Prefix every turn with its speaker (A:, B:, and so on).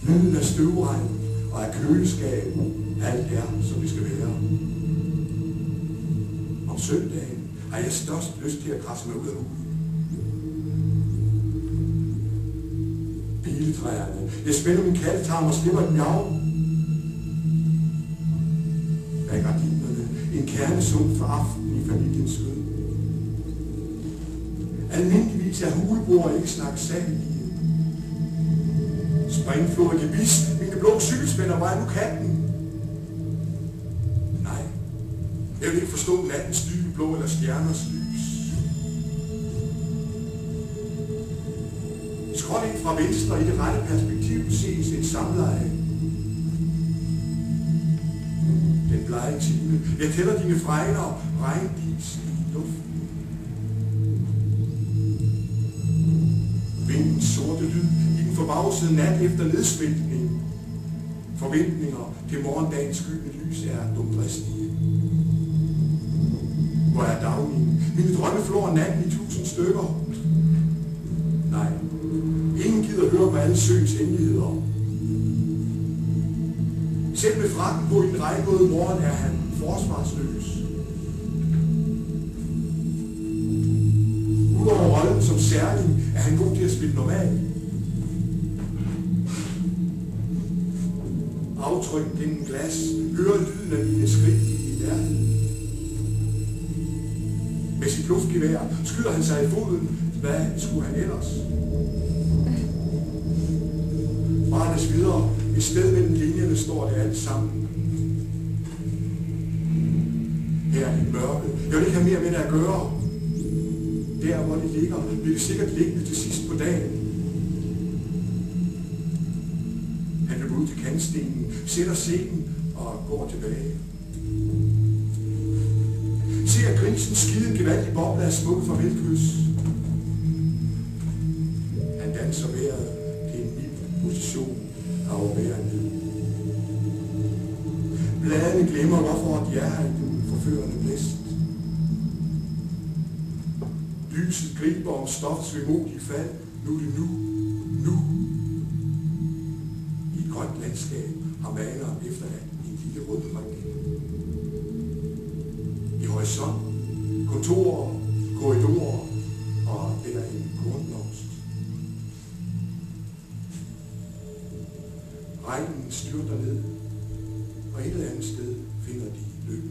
A: Lyden af støvregn og af køleskab. Alt er, som det skal være. Om søndagen har jeg størst lyst til at krasse mig ud af hulen. Piletræerne. Jeg spænder min kaltarm og slipper den af. Bag gardinerne. En kernesum for aftenen i familiens skød. Almindeligvis er hulebord ikke snakket sagelige. Springflod og gebis. Mine blå cykelspænder, hvor er nu katten? Nej. Jeg vil ikke forstå nattens dybe blå eller stjerners lys. Skråt ind fra venstre i det rette perspektiv ses et samleje. Den blege time. Jeg tæller dine fregner, regndis i luften. Vindens sorte lyd i den forbavsede nat efter nedsmeltningen. Forventninger til morgendagens skyggende lys er dumdristige. Hvor er dagningen? Mine drømme flår natten i 1000 stykker. Nej, ingen gider høre på alle søens hemmeligheder. Selv med frakken på i den regnvåde morgen er han forsvarsløs. Udover rollen som særlig er han god til at spille normalt. Aftryk gennem glas, hører lyden af mine skridt i nærheden. Med sit luftgevær skyder han sig i foden. Hvad skulle han ellers? Barnes videre. Et sted mellem linjerne står det alt sammen. Her i mørket. Jeg vil ikke have mere med det at gøre. Der hvor det ligger, bliver det sikkert liggende til sidst på dagen. Han løber ud til kantstenen, sætter scenen og går tilbage. Ser grisen skide en gevaldig boble af smukke farvelkys. Han danser vejret til en mild position af overværenhed. Bladene glemmer, hvorfor de er her i den forførende blæst. Lyset griber om stoffets vemodige fald. Nu er det nu. Nu. I et grønt landskab har maleren efterladt en lille rød prik. I horisont, kontorer, korridorer og der en kornblomst. Regnen styrter ned, og et eller andet sted finder de lykken.